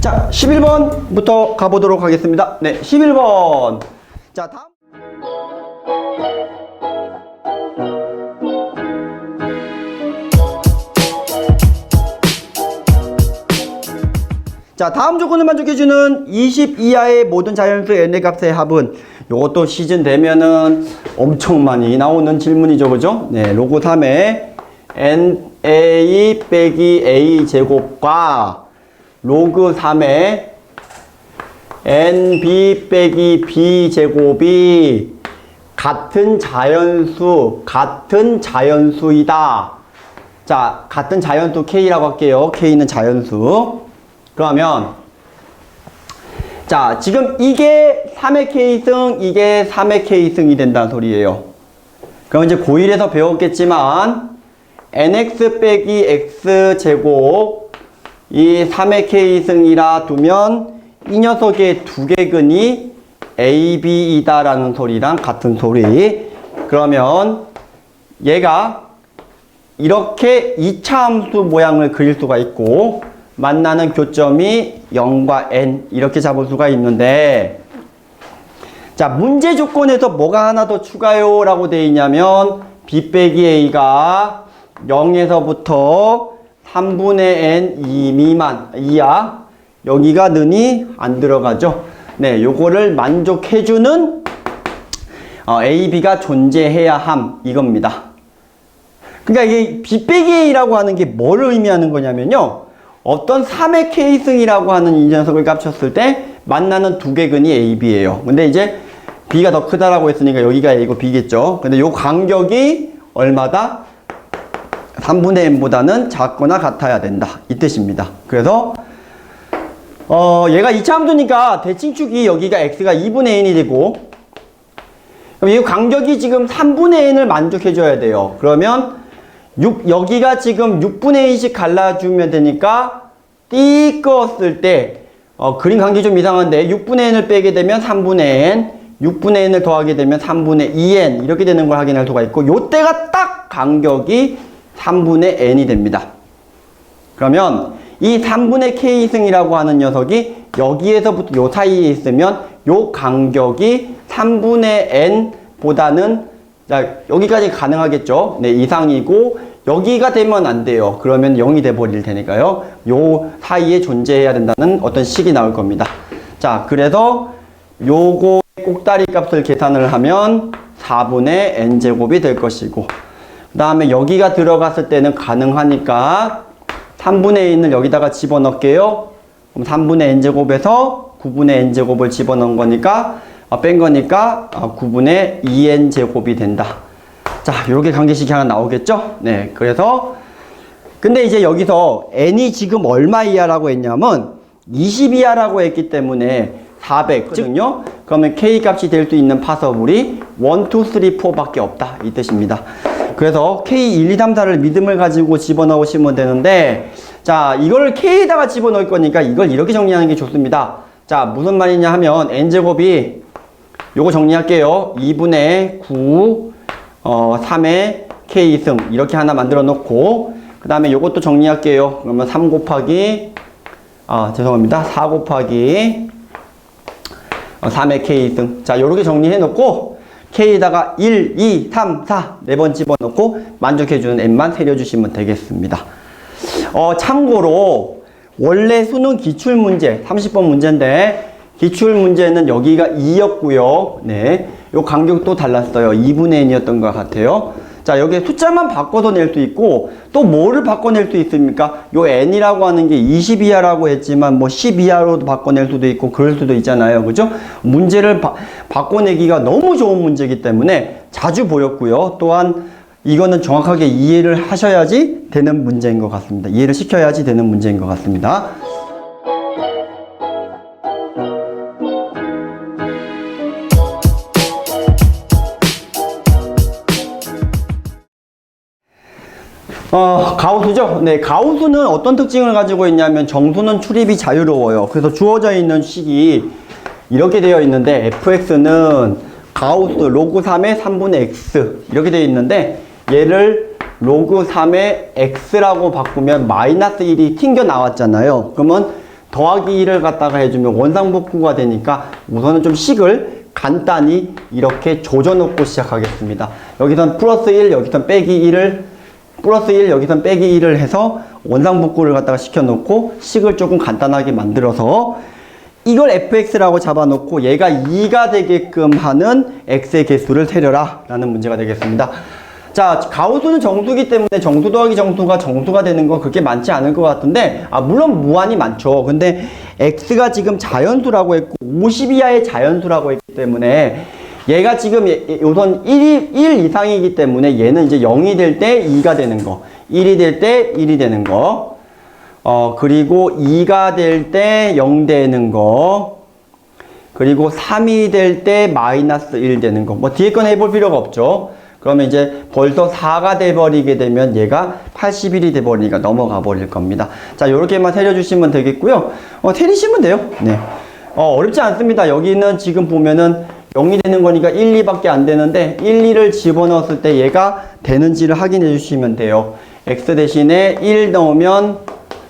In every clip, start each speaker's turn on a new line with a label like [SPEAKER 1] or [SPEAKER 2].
[SPEAKER 1] 자, 11번부터 가보도록 하겠습니다. 네, 11번. 자, 다음. 자, 다음 조건을 만족해주는 20 이하의 모든 자연수 n의 값의 합은, 요것도 시즌 되면은 엄청 많이 나오는 질문이죠, 그죠? 네, 로그 3에 na 빼기 a 제곱과 로그 3에 nb 빼기 b 제곱이 같은 자연수이다. 자, 같은 자연수 k라고 할게요. k는 자연수. 그러면 자, 지금 이게 3의 k승, 이게 3의 k승이 된다는 소리예요. 그럼 이제 고1에서 배웠겠지만 nx 빼기 x 제곱 이 3의 k승이라 두면 이 녀석의 두개근이 ab이다 라는 소리랑 같은 소리. 그러면 얘가 이렇게 2차 함수 모양을 그릴 수가 있고 만나는 교점이 0과 n 이렇게 잡을 수가 있는데, 자, 문제 조건에서 뭐가 하나 더 추가요 라고 되어 있냐면 b 빼기 a가 0에서부터 3분의 n 2 미만 이하, 여기가 는이 안 들어가죠. 네, 요거를 만족해주는 a, b가 존재해야 함, 이겁니다. 그러니까 이게 b 빼기 a라고 하는 게 뭘 의미하는 거냐면요, 어떤 3의 k승이라고 하는 이 녀석을 깝쳤을 때 만나는 두개근이 a, b예요. 근데 이제 b가 더 크다라고 했으니까 여기가 a고 b겠죠. 근데 요 간격이 얼마다? 3분의 n보다는 작거나 같아야 된다, 이 뜻입니다. 그래서 얘가 2차 함수니까 대칭축이 여기가 x가 2분의 n이 되고, 그럼 이 간격이 지금 3분의 n을 만족해줘야 돼요. 그러면 여기가 지금 6분의 1씩 갈라주면 되니까 띠 끄었을 때 그림 간격이 좀 이상한데 6분의 n을 빼게 되면 3분의 n, 6분의 n을 더하게 되면 3분의 2n 이렇게 되는 걸 확인할 수가 있고, 요때가 딱 간격이 3분의 n이 됩니다. 그러면 이 3분의 k승이라고 하는 녀석이 여기에서부터 요 사이에 있으면 요 간격이 3분의 n보다는, 자, 여기까지 가능하겠죠. 네, 이상이고 여기가 되면 안 돼요. 그러면 0이 돼 버릴 테니까요. 요 사이에 존재해야 된다는 어떤 식이 나올 겁니다. 자, 그래서 요거 꼭다리 값을 계산을 하면 4분의 n제곱이 될 것이고, 그 다음에 여기가 들어갔을 때는 가능하니까 3분의 n을 여기다가 집어넣을게요. 그럼 3분의 n제곱에서 9분의 n제곱을 집어넣은 거니까 뺀 거니까 9분의 2n제곱이 된다. 자, 요렇게 관계식이 하나 나오겠죠? 네, 그래서 근데 이제 여기서 n이 지금 얼마 이하라고 했냐면 20 이하라고 했기 때문에 400거든요. 그러면 k 값이 될 수 있는 파서블이 1, 2, 3, 4밖에 없다, 이 뜻입니다. 그래서 k 1, 2, 3, 4를 믿음을 가지고 집어넣으시면 되는데, 자, 이걸 k에다가 집어넣을 거니까 이걸 이렇게 정리하는 게 좋습니다. 자, 무슨 말이냐 하면 n제곱이 요거 정리할게요. 2분의 9 3의 k승 이렇게 하나 만들어 놓고, 그 다음에 요것도 정리할게요. 그러면 3 곱하기 죄송합니다. 4 곱하기 3의 k승. 자, 요렇게 정리해 놓고 k에다가 1, 2, 3, 4 4번 집어넣고 만족해주는 n만 세려주시면 되겠습니다. 참고로 원래 수능 기출문제 30번 문제인데 기출문제는 여기가 2였고요. 네, 요 간격도 달랐어요. 2분의 n이었던 것 같아요. 자, 여기에 숫자만 바꿔서 낼 수 있고 또 뭐를 바꿔낼 수 있습니까? 요 n이라고 하는 게 20 이하라고 했지만 뭐 10 이하로도 바꿔낼 수도 있고 그럴 수도 있잖아요. 그죠? 문제를 바꿔내기가 너무 좋은 문제이기 때문에 자주 보였고요. 또한 이거는 정확하게 이해를 하셔야지 되는 문제인 것 같습니다. 이해를 시켜야지 되는 문제인 것 같습니다. 가우수죠? 네, 가우수는 어떤 특징을 가지고 있냐면 정수는 출입이 자유로워요. 그래서 주어져 있는 식이 이렇게 되어 있는데 fx는 가우스 로그 3의 3분의 x 이렇게 되어 있는데 얘를 로그 3의 x라고 바꾸면 마이너스 1이 튕겨 나왔잖아요. 그러면 더하기 1을 갖다가 해주면 원상복구가 되니까 우선은 좀 식을 간단히 이렇게 조져놓고 시작하겠습니다. 여기선 플러스 1, 여기선 빼기 1을 플러스 1, 여기선 빼기 1을 해서 원상복구를 갖다가 시켜놓고 식을 조금 간단하게 만들어서 이걸 fx라고 잡아놓고 얘가 2가 되게끔 하는 x의 개수를 세려라 라는 문제가 되겠습니다. 자, 가우수는 정수기 때문에 정수 더하기 정수가 정수가 되는 건 그렇게 많지 않을 것 같은데 물론 무한히 많죠. 근데 x가 지금 자연수라고 했고 50 이하의 자연수라고 했기 때문에 얘가 지금 우선 1 이상이기 때문에 얘는 이제 0이 될 때 2가 되는 거, 1이 될 때 1이 되는 거, 그리고 2가 될 때 0 되는 거, 그리고 3이 될 때 마이너스 1 되는 거. 뭐 뒤에 건 해볼 필요가 없죠. 그러면 이제 벌써 4가 돼버리게 되면 얘가 81이 돼버리니까 넘어가 버릴 겁니다. 자, 요렇게만 세려주시면 되겠고요. 세리시면 돼요. 네. 어렵지 않습니다. 여기는 지금 보면은 0이 되는 거니까 1, 2밖에 안 되는데 1, 2를 집어넣었을 때 얘가 되는지를 확인해 주시면 돼요. x 대신에 1 넣으면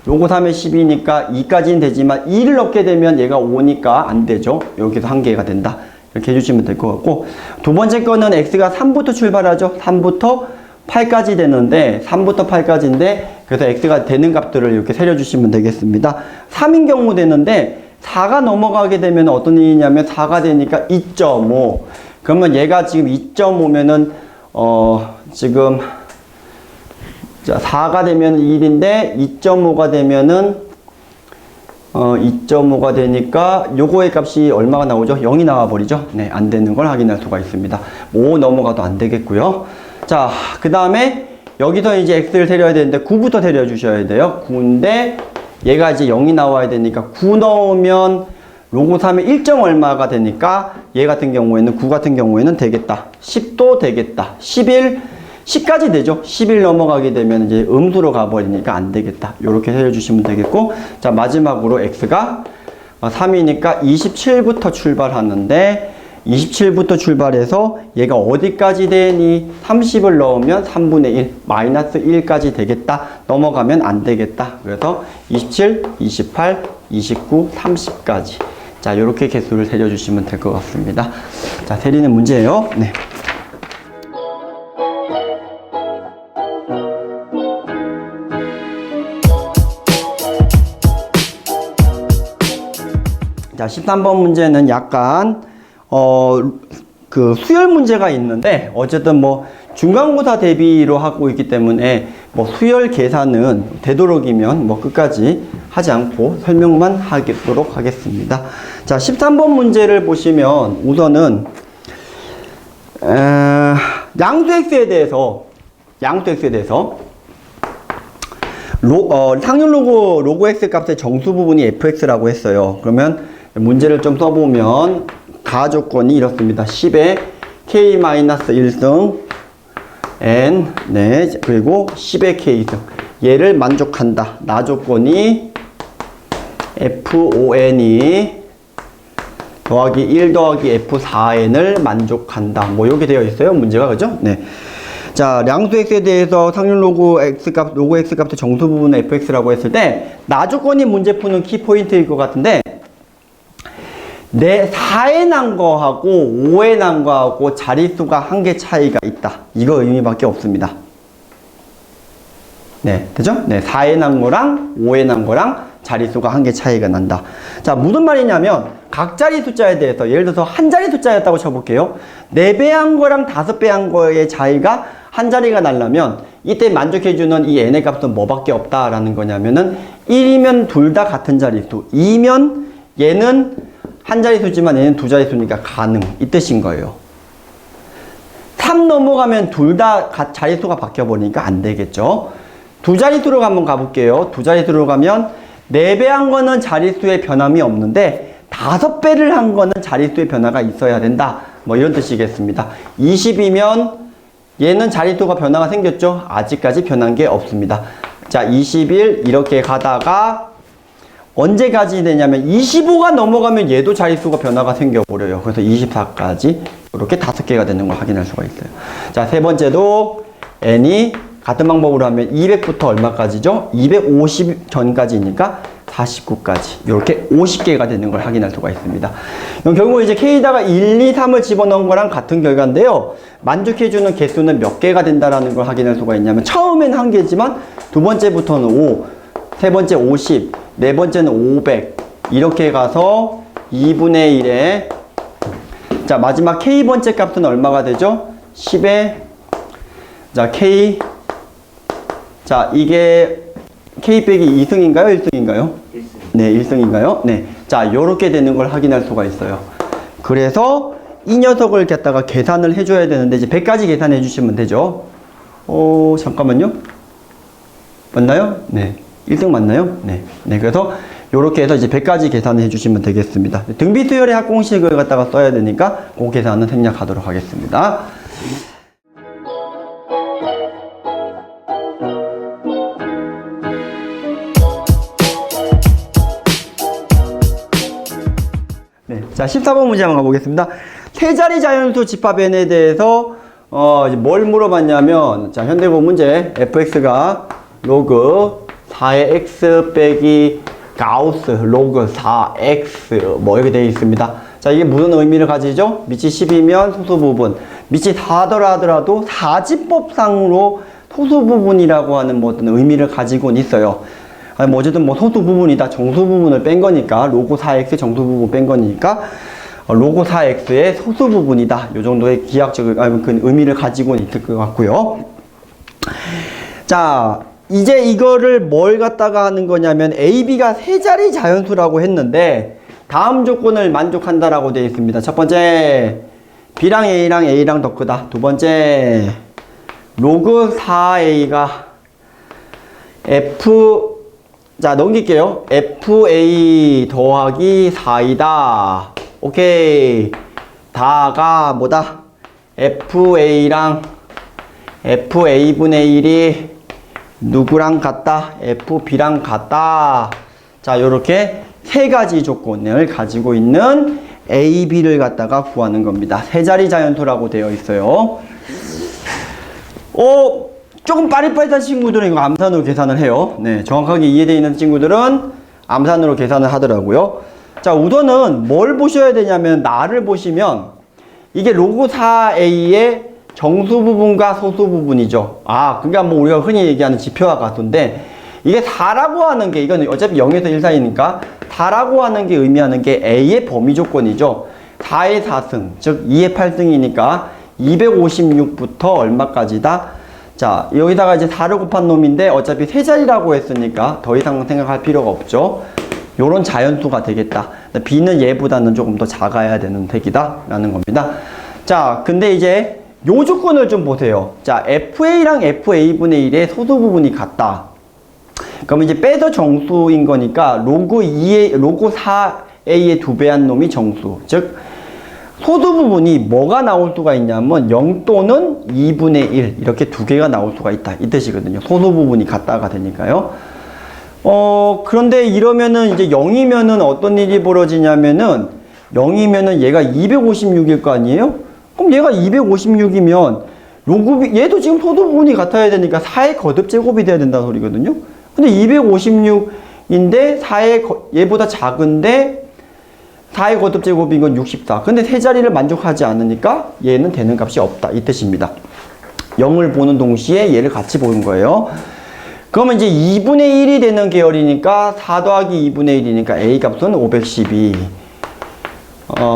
[SPEAKER 1] 로그 3의 10이니까 2까지는 되지만 2를 넣게 되면 얘가 5니까 안 되죠. 여기서 한 개가 된다. 이렇게 해주시면 될 것 같고, 두 번째 거는 x가 3부터 출발하죠. 3부터 8까지 되는데 3부터 8까지인데 그래서 x가 되는 값들을 이렇게 세려주시면 되겠습니다. 3인 경우 되는데 4가 넘어가게 되면 어떤 일이냐면 4가 되니까 2.5. 그러면 얘가 지금 2.5면은 지금 자 4가 되면 1인데 2.5가 되면은 2.5가 되니까 요거의 값이 얼마가 나오죠? 0이 나와 버리죠? 네, 안 되는 걸 확인할 수가 있습니다. 5 넘어가도 안 되겠고요. 자, 그 다음에 여기서 이제 x를 세려야 되는데 9부터 세려 주셔야 돼요. 9인데 얘가 이제 0이 나와야 되니까 9 넣으면 로그 3의 1점 얼마가 되니까 얘 같은 경우에는 9 같은 경우에는 되겠다. 10도 되겠다. 11, 10까지 되죠. 11 넘어가게 되면 이제 음수로 가버리니까 안 되겠다. 요렇게 세려주시면 되겠고, 자, 마지막으로 x가 3이니까 27부터 출발하는데 27부터 출발해서 얘가 어디까지 되니? 30을 넣으면 3분의 1, 마이너스 1까지 되겠다. 넘어가면 안 되겠다. 그래서 27, 28, 29, 30까지. 자, 요렇게 개수를 세려주시면 될 것 같습니다. 자, 세리는 문제예요. 네. 자, 13번 문제는 약간 그 수열 문제가 있는데 어쨌든 뭐 중간고사 대비로 하고 있기 때문에 뭐 수열 계산은 되도록이면 뭐 끝까지 하지 않고 설명만 하도록 하겠습니다. 자, 13번 문제를 보시면 우선은 양수 x에 대해서 상열 로그 x 값의 정수 부분이 fx라고 했어요. 그러면 문제를 좀 써보면 가조건이 이렇습니다. 10의 k-1승 n, 네, 그리고 10의 k승 얘를 만족한다. 나조건이 fon이 더하기 1 더하기 f4n을 만족한다. 뭐 이렇게 되어 있어요. 문제가, 그죠? 네. 자, 양수 x에 대해서 상열 로그 x 값의 정수 부분은 fx라고 했을 때 나조건이 문제 푸는 키포인트일 것 같은데, 4에 난 거하고 5에 난 거하고 자릿수가 한 개 차이가 있다. 이거 의미밖에 없습니다. 네, 되죠? 네, 4에 난 거랑 5에 난 거랑 자릿수가 한 개 차이가 난다. 자, 무슨 말이냐면 각 자리 숫자에 대해서 예를 들어서 한 자리 숫자였다고 쳐볼게요. 4배 한 거랑 5배 한 거의 차이가 한 자리가 나려면 이때 만족해주는 이 n의 값은 뭐밖에 없다라는 거냐면은 1이면 둘 다 같은 자릿수, 2면 얘는 한 자릿수지만 얘는 두 자릿수니까 가능, 이 뜻인 거예요. 3 넘어가면 둘 다 자릿수가 바뀌어버리니까 안 되겠죠. 두 자릿수로 한번 가볼게요. 두 자릿수로 가면 4배 한 거는 자릿수의 변함이 없는데 5배를 한 거는 자릿수의 변화가 있어야 된다. 뭐 이런 뜻이겠습니다. 20이면 얘는 자릿수가 변화가 생겼죠? 아직까지 변한 게 없습니다. 자, 21 이렇게 가다가 언제까지 되냐면 25가 넘어가면 얘도 자릿수가 변화가 생겨버려요. 그래서 24까지 이렇게 5개가 되는 걸 확인할 수가 있어요. 자, 세 번째도 n이 같은 방법으로 하면 200부터 얼마까지죠? 250 전까지니까 49까지 이렇게 50개가 되는 걸 확인할 수가 있습니다. 그럼 결국 이제 K에다가 1, 2, 3을 집어넣은 거랑 같은 결과인데요. 만족해주는 개수는 몇 개가 된다라는 걸 확인할 수가 있냐면 처음엔 1개지만 두 번째부터는 5, 세 번째 50, 네 번째는 500 이렇게 가서 2분의 1에 자 마지막 K번째 값은 얼마가 되죠? 10에 자 K 자 이게 K 빼기 2승인가요? 1승인가요? 1승. 네, 1승인가요? 네. 자, 요렇게 되는 걸 확인할 수가 있어요. 그래서 이 녀석을 갖다가 계산을 해줘야 되는데, 이제 100까지 계산해 주시면 되죠. 잠깐만요. 맞나요? 네. 1등 맞나요? 네. 네. 그래서 요렇게 해서 이제 100까지 계산해 주시면 되겠습니다. 등비수열의 합공식을 갖다가 써야 되니까 그 계산은 생략하도록 하겠습니다. 네, 자 14번 문제 한번 가보겠습니다. 세 자리 자연수 집합 n에 대해서 이제 뭘 물어봤냐면 자 현대고 문제 fx가 로그 4의 x 빼기 가우스 로그 4x 뭐 이렇게 되어 있습니다. 자 이게 무슨 의미를 가지죠? 밑이 10이면 소수 부분 밑이 4더라 하더라도 사지법상으로 소수 부분이라고 하는 뭐 어떤 의미를 가지고는 있어요. 뭐 어쨌든 뭐 소수 부분이다 정수 부분을 뺀 거니까 로고 4x 정수 부분 뺀 거니까 로고 4x의 소수 부분이다 요 정도의 기하학적 그 의미를 가지고 있을 것 같고요. 자 이제 이거를 뭘 갖다가 하는 거냐면 a, b가 세 자리 자연수라고 했는데 다음 조건을 만족한다라고 되어 있습니다. 첫 번째 b랑 a랑 더 크다. 두 번째 로그 4a가 f 자 넘길게요. FA 더하기 4이다. 오케이. 다가 뭐다? FA랑 FA분의 1이 누구랑 같다? FB랑 같다. 자 요렇게 세 가지 조건을 가지고 있는 A, B를 갖다가 구하는 겁니다. 세 자리 자연수라고 되어 있어요. 조금 빠릿빠릿한 친구들은 이거 암산으로 계산을 해요. 네, 정확하게 이해되어 있는 친구들은 암산으로 계산을 하더라고요. 자, 우선은 뭘 보셔야 되냐면 나를 보시면 이게 로그 4a의 정수 부분과 소수 부분이죠. 그러니까 뭐 우리가 흔히 얘기하는 지표와 가수인데 이게 4라고 하는 게 이건 어차피 0에서 1 사이니까 4라고 하는 게 의미하는 게 a의 범위 조건이죠. 4의 4승, 즉 2의 8승이니까 256부터 얼마까지다? 자, 여기다가 이제 4를 곱한 놈인데 어차피 세 자리라고 했으니까 더 이상 생각할 필요가 없죠. 요런 자연수가 되겠다. b는 얘보다는 조금 더 작아야 되는 택이다 라는 겁니다. 자, 근데 이제 요 조건을 좀 보세요. 자, FA랑 FA분의 1의 소수 부분이 같다. 그럼 이제 빼서 정수인 거니까 로그 4a의 2배한 놈이 정수. 즉 소수 부분이 뭐가 나올 수가 있냐면 0 또는 2분의 1 이렇게 두 개가 나올 수가 있다 이 뜻이거든요. 소수 부분이 같다가 되니까요. 그런데 이러면은 이제 0이면은 어떤 일이 벌어지냐면은 0이면은 얘가 256일 거 아니에요? 그럼 얘가 256이면 로그 얘도 지금 소수 부분이 같아야 되니까 4의 거듭 제곱이 돼야 된다는 소리거든요. 근데 256인데 4의 얘보다 작은데 4의 거듭 제곱인 건 64. 근데 세 자리를 만족하지 않으니까 얘는 되는 값이 없다. 이 뜻입니다. 0을 보는 동시에 얘를 같이 보는 거예요. 그러면 이제 2분의 1이 되는 계열이니까 4 더하기 2분의 1이니까 A 값은 512.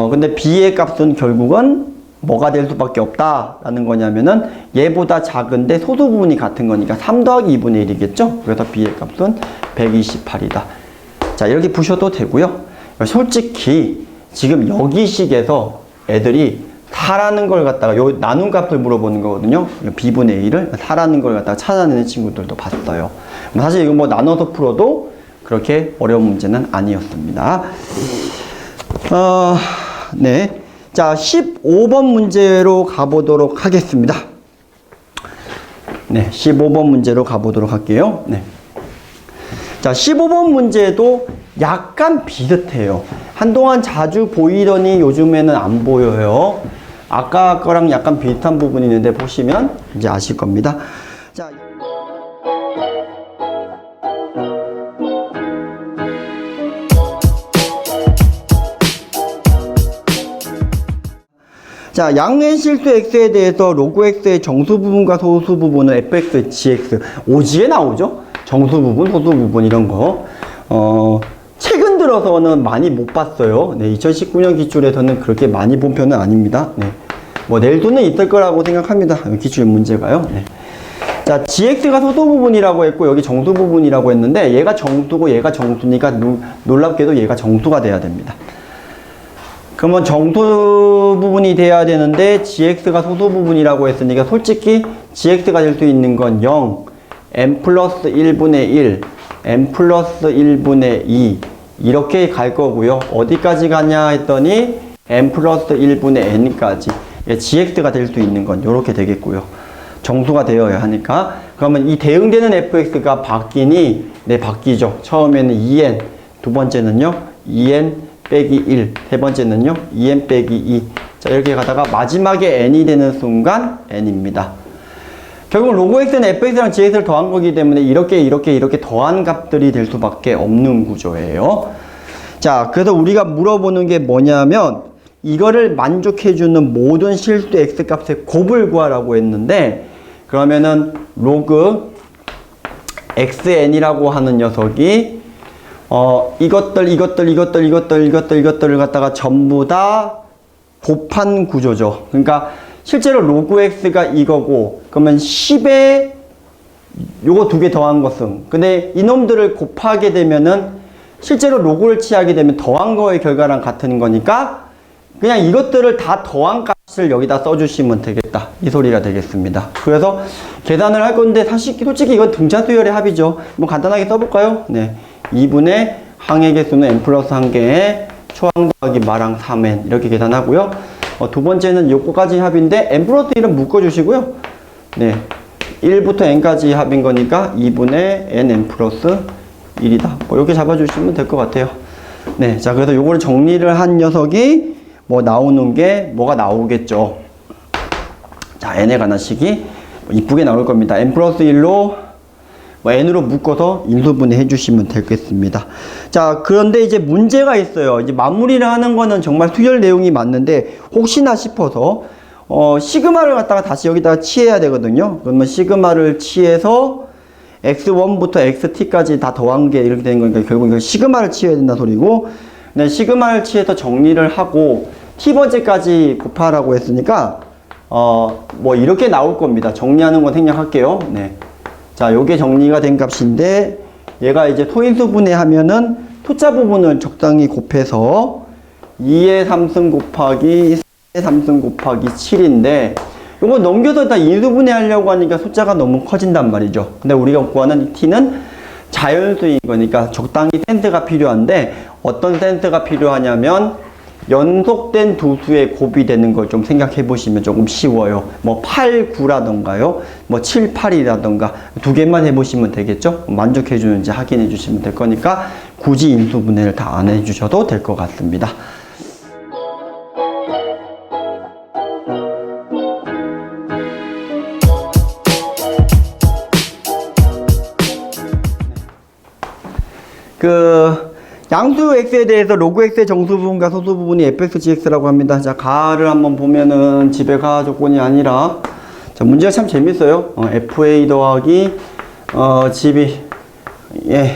[SPEAKER 1] 근데 B의 값은 결국은 뭐가 될 수밖에 없다라는 거냐면은 얘보다 작은데 소수 부분이 같은 거니까 3 더하기 2분의 1이겠죠? 그래서 B의 값은 128이다. 자, 이렇게 보셔도 되고요. 솔직히 지금 여기 식에서 애들이 4라는 걸 갖다가 요 나눈 값을 물어보는 거거든요. b분의 1을 4라는 걸 갖다가 찾아내는 친구들도 봤어요. 사실 이거 뭐 나눠서 풀어도 그렇게 어려운 문제는 아니었습니다. 네. 자, 15번 문제로 가보도록 하겠습니다. 네, 15번 문제로 가보도록 할게요. 네. 자, 15번 문제도 약간 비슷해요. 한동안 자주 보이더니 요즘에는 안 보여요. 아까 거랑 약간 비슷한 부분이 있는데 보시면 이제 아실 겁니다. 자, 자, 양의 실수 x에 대해서 로그 x의 정수 부분과 소수 부분은 fx, gx, 오지에 나오죠? 정수 부분, 소수 부분 이런 거. 최근 들어서는 많이 못 봤어요. 네, 2019년 기출에서는 그렇게 많이 본 편은 아닙니다. 네. 뭐 낼 수는 있을 거라고 생각합니다. 기출 문제가요. 네. 자, gx가 소수 부분이라고 했고 여기 정수 부분이라고 했는데 얘가 정수고 얘가 정수니까 놀랍게도 얘가 정수가 돼야 됩니다. 그러면 정수 부분이 돼야 되는데 gx가 소수 부분이라고 했으니까 솔직히 gx가 될 수 있는 건 0, n 플러스 1분의 1, n 플러스 1분의 2 이렇게 갈 거고요. 어디까지 가냐 했더니 n 플러스 1분의 n까지 gx가 될 수 있는 건 이렇게 되겠고요. 정수가 되어야 하니까. 그러면 이 대응되는 fx가 바뀌니? 네, 바뀌죠. 처음에는 2n, 두 번째는요 2n 빼기 1, 세 번째는요 2n 빼기 2. 자, 이렇게 가다가 마지막에 n이 되는 순간 n입니다. 결국 로그 x는 fx랑 gx를 더한 거기 때문에 이렇게 더한 값들이 될 수밖에 없는 구조예요. 자, 그래서 우리가 물어보는 게 뭐냐면 이거를 만족해주는 모든 실수 x 값의 곱을 구하라고 했는데 그러면은 로그 xn이라고 하는 녀석이 이것들을 갖다가 전부 다 곱한 구조죠. 그러니까 실제로 로그 x가 이거고 그러면 10에 요거 두 개 더한 것은 근데 이놈들을 곱하게 되면은 실제로 로그를 취하게 되면 더한 거의 결과랑 같은 거니까 그냥 이것들을 다 더한 값을 여기다 써주시면 되겠다 이 소리가 되겠습니다. 그래서 계산을 할 건데 솔직히 이건 등차수열의 합이죠. 뭐 간단하게 써볼까요? 네, 2분의 항의 개수는 n 플러스 1개에 초항 더하기 마랑 3n 이렇게 계산하고요. 두 번째는 요거까지 합인데 n 플러스 1은 묶어주시고요. 네, 1부터 n까지 합인 거니까 2분의 n 플러스 1이다. 뭐 이렇게 잡아주시면 될 것 같아요. 네, 자 그래서 요거를 정리를 한 녀석이 뭐 나오는 게 뭐가 나오겠죠. 자, n에 관한 식이 이쁘게 나올 겁니다. n 플러스 1로 뭐 n으로 묶어서 인수분해 해주시면 되겠습니다. 자, 그런데 이제 문제가 있어요. 이제 마무리를 하는 거는 정말 수열 내용이 맞는데 혹시나 싶어서 시그마를 갖다가 다시 여기다가 취해야 되거든요. 그러면 시그마를 취해서 x1부터 xt까지 다 더한 게 이렇게 되는 거니까 결국 이거 시그마를 취해야 된다는 소리고, 네, 시그마를 취해서 정리를 하고 t번째까지 곱하라고 했으니까 뭐 이렇게 나올 겁니다. 정리하는 건 생략할게요. 네. 자, 요게 정리가 된 값인데 얘가 이제 소인수 분해하면은 토자 부분을 적당히 곱해서 2의 3승 곱하기 3의 3승 곱하기 7인데 요거 넘겨서 다 인수분해 하려고 하니까 숫자가 너무 커진단 말이죠. 근데 우리가 구하는 t는 자연수인 거니까 적당히 센스가 필요한데 어떤 센스가 필요하냐면 연속된 두 수의 곱이 되는 걸 좀 생각해 보시면 조금 쉬워요. 뭐 8, 9라던가요. 뭐 7, 8이라던가 두 개만 해보시면 되겠죠. 만족해 주는지 확인해 주시면 될 거니까 굳이 인수분해를 다 안 해주셔도 될 것 같습니다. 양수 x에 대해서 로그 x의 정수 부분과 소수 부분이 fx, gx라고 합니다. 자, 가를 한번 보면은 집에 가 조건이 아니라, 자, 문제가 참 재밌어요. fa 더하기, gb, 예.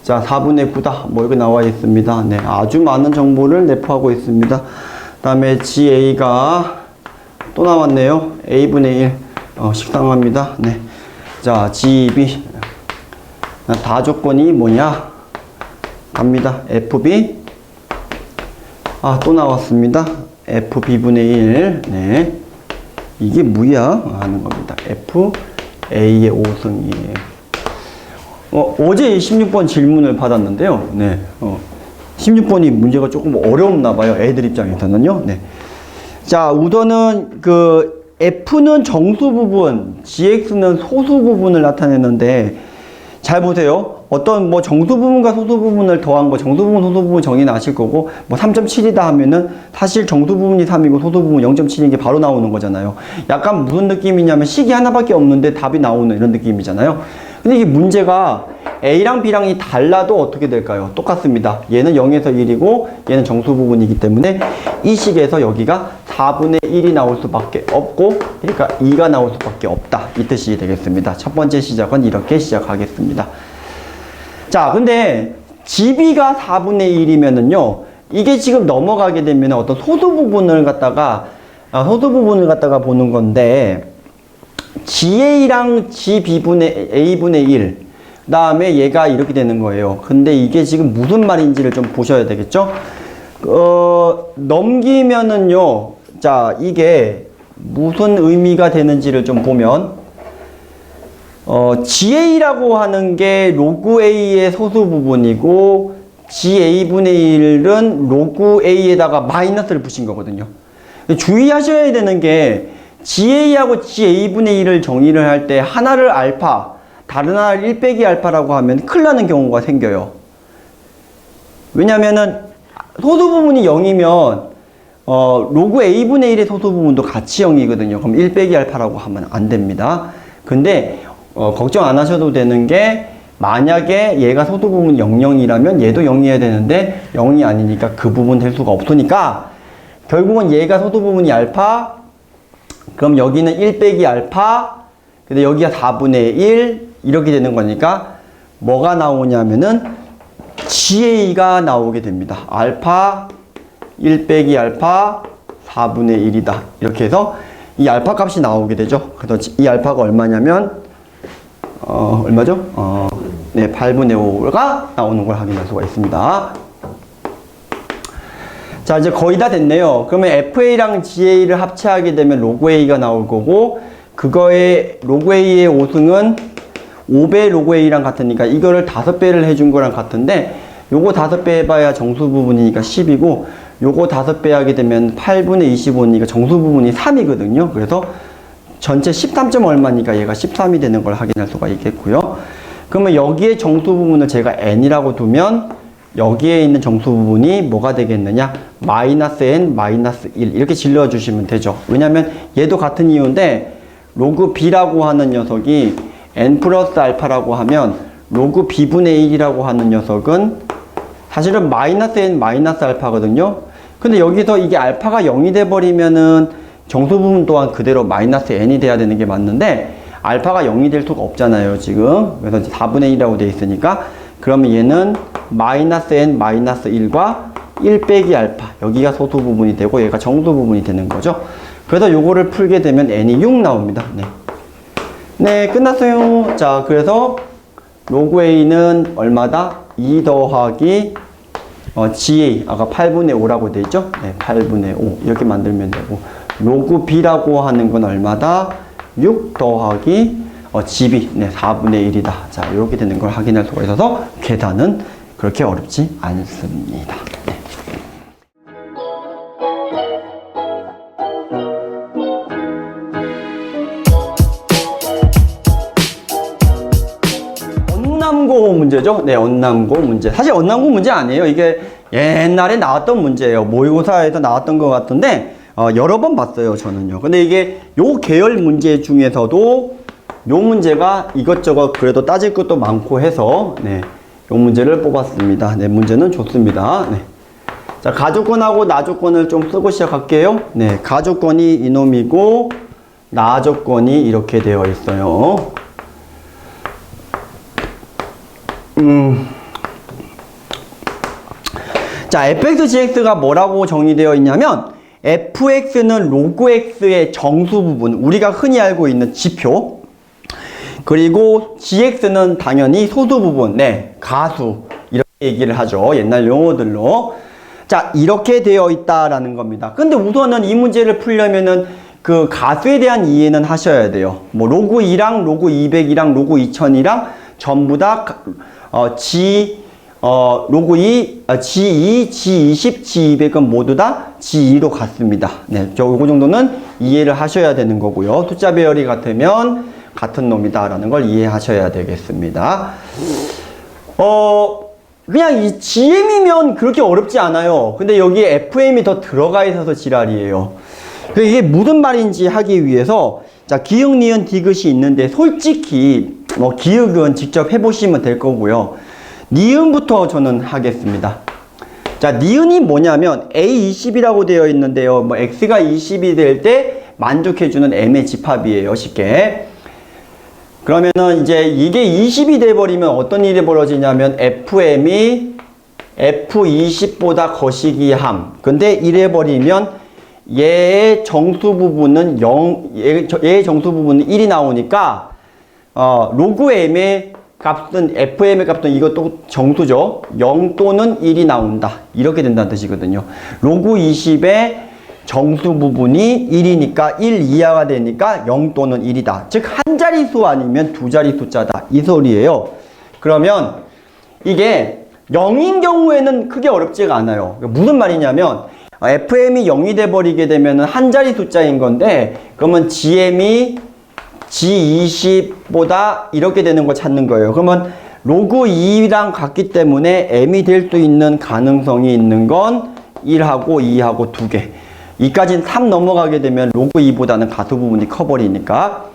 [SPEAKER 1] 자, 4분의 9다. 뭐, 이렇게 나와 있습니다. 네. 아주 많은 정보를 내포하고 있습니다. 그 다음에 ga가 또 나왔네요. a분의 1. 식상합니다. 네. 자, gb. 다 조건이 뭐냐? 갑니다. FB. 또 나왔습니다. FB분의 1. 네. 이게 뭐야? 하는 겁니다. FA의 5승이에요. 어제 16번 질문을 받았는데요. 네. 16번이 문제가 조금 어려웠나 봐요. 애들 입장에서는요. 네. 자, 우선은 F는 정수 부분, GX는 소수 부분을 나타내는데, 잘 보세요. 어떤 뭐 정수 부분과 소수 부분을 더한 거, 정수 부분, 소수 부분 정의는 아실 거고, 뭐 3.7이다 하면은 사실 정수 부분이 3이고 소수 부분 0.7인 게 바로 나오는 거잖아요. 약간 무슨 느낌이냐면 식이 하나밖에 없는데 답이 나오는 이런 느낌이잖아요. 근데 이게 문제가 A랑 B랑이 달라도 어떻게 될까요? 똑같습니다. 얘는 0에서 1이고 얘는 정수 부분이기 때문에 이 식에서 여기가 4분의 1이 나올 수밖에 없고, 그러니까 2가 나올 수밖에 없다. 이 뜻이 되겠습니다. 첫 번째 시작은 이렇게 시작하겠습니다. 자, 근데 GB가 4분의 1이면은요, 이게 지금 넘어가게 되면 어떤 소수 부분을 갖다가 보는 건데, GA랑 GB분의 A분의 1, 그 다음에 얘가 이렇게 되는 거예요. 근데 이게 지금 무슨 말인지를 좀 보셔야 되겠죠? 넘기면은요, 자, 이게 무슨 의미가 되는지를 좀 보면, GA라고 하는 게 로그 A의 소수 부분이고, GA분의 1은 로그 A에다가 마이너스를 붙인 거거든요. 주의하셔야 되는 게, GA하고 GA분의 1을 정의를 할 때 하나를 알파, 다른 하나를 1 빼기 알파라고 하면 큰일 나는 경우가 생겨요. 왜냐면은 소수 부분이 0이면 로그 A분의 1의 소수 부분도 같이 0이거든요. 그럼 1 빼기 알파라고 하면 안 됩니다. 근데 걱정 안 하셔도 되는 게, 만약에 얘가 소수 부분 00이라면 얘도 0이어야 되는데 0이 아니니까 그 부분 될 수가 없으니까 결국은 얘가 소수 부분이 알파, 그럼 여기는 1 빼기 알파, 근데 여기가 4분의 1 이렇게 되는 거니까 뭐가 나오냐면은 GA가 나오게 됩니다. 알파 1 빼기 알파 4분의 1이다. 이렇게 해서 이 알파 값이 나오게 되죠. 그래서 이 알파가 얼마냐면 얼마죠? 네, 8분의 5가 나오는 걸 확인할 수가 있습니다. 자, 이제 거의 다 됐네요. 그러면 FA랑 GA를 합체하게 되면 로그 A가 나올 거고, 그거의 로그 A의 5승은 5배 로그 A랑 같으니까 이거를 5배를 해준 거랑 같은데, 요거 5배 해봐야 정수 부분이니까 10이고, 요거 5배 하게 되면 8분의 25니까 정수 부분이 3이거든요. 그래서 전체 13점 얼마니까 얘가 13이 되는 걸 확인할 수가 있겠고요. 그러면 여기에 정수 부분을 제가 n이라고 두면 여기에 있는 정수 부분이 뭐가 되겠느냐? 마이너스 n, 마이너스 1 이렇게 질러주시면 되죠. 왜냐면 얘도 같은 이유인데, 로그 b라고 하는 녀석이 n 플러스 알파라고 하면 로그 b분의 1이라고 하는 녀석은 사실은 마이너스 n, 마이너스 알파거든요. 근데 여기서 이게 알파가 0이 돼버리면은 정수 부분 또한 그대로 마이너스 n이 돼야 되는 게 맞는데, 알파가 0이 될 수가 없잖아요, 지금. 그래서 이제 4분의 1이라고 되어 있으니까, 그러면 얘는 마이너스 n, 마이너스 1과 1 빼기 알파, 여기가 소수 부분이 되고 얘가 정수 부분이 되는 거죠. 그래서 요거를 풀게 되면 n이 6 나옵니다. 네. 네, 끝났어요. 자, 그래서 로그 a는 얼마다? 2 더하기 GA, 아까 8분의 5라고 되어 있죠? 네, 8분의 5 이렇게 만들면 되고, 로그 b라고 하는 건 얼마다? 6 더하기 GB, 네, 4분의 1이다. 자, 이렇게 되는 걸 확인할 수가 있어서 계산은 그렇게 어렵지 않습니다. 네. 언남고 문제죠? 네, 언남고 문제. 사실 언남고 문제 아니에요. 이게 옛날에 나왔던 문제예요. 모의고사에서 나왔던 것 같은데, 여러 번 봤어요, 저는요. 근데 이게 요 계열 문제 중에서도 요 문제가 이것저것 그래도 따질 것도 많고 해서, 네, 요 문제를 뽑았습니다. 네, 문제는 좋습니다. 네. 자, 가조건하고 나조건을 좀 쓰고 시작할게요. 네, 가조건이 이놈이고, 나조건이 이렇게 되어 있어요. 자, fx, gx가 뭐라고 정의되어 있냐면, fx는 로그 x의 정수 부분, 우리가 흔히 알고 있는 지표, 그리고 gx는 당연히 소수 부분, 네, 가수, 이렇게 얘기를 하죠. 옛날 용어들로. 자, 이렇게 되어 있다라는 겁니다. 근데 우선은 이 문제를 풀려면은 그 가수에 대한 이해는 하셔야 돼요. 뭐 로그 2랑 로그 200이랑 로그 2000이랑 전부 다 로그 2, G2, G20, G200은 모두 다 G2로 같습니다. 네, 요거 정도는 이해를 하셔야 되는 거고요. 숫자 배열이 같으면 같은 놈이다 라는 걸 이해하셔야 되겠습니다. 그냥 이 GM이면 그렇게 어렵지 않아요. 근데 여기에 FM이 더 들어가 있어서 지랄이에요. 이게 무슨 말인지 하기 위해서 자, 기역, 니은, 디귿이 있는데 솔직히 기역은 직접 해보시면 될 거고요. 니은부터 저는 하겠습니다. 자, 니은이 뭐냐면 A20이라고 되어 있는데요. X가 20이 될 때 만족해주는 M의 집합이에요. 쉽게. 그러면은 이제 이게 20이 돼버리면 어떤 일이 벌어지냐면 FM이 F20보다 거시기함. 근데 이래버리면 얘의 정수 부분은 얘의 정수 부분은 1이 나오니까 로그 M의 값은 FM의 값은 이것도 정수죠. 0 또는 1이 나온다. 이렇게 된다는 뜻이거든요. 로그 20의 정수 부분이 1이니까 1 이하가 되니까 0 또는 1이다. 즉 한 자릿수 아니면 두 자릿수자다. 이 소리예요. 그러면 이게 0인 경우에는 크게 어렵지가 않아요. 무슨 말이냐면 FM이 0이 돼버리게 되면 한 자릿수자인 건데 그러면 GM이 G20보다 이렇게 되는 걸 찾는 거예요. 그러면 로그 2랑 같기 때문에 M이 될 수 있는 가능성이 있는 건 1하고 2하고 2개. 2까지는 3 넘어가게 되면 로그 2보다는 가수 부분이 커버리니까.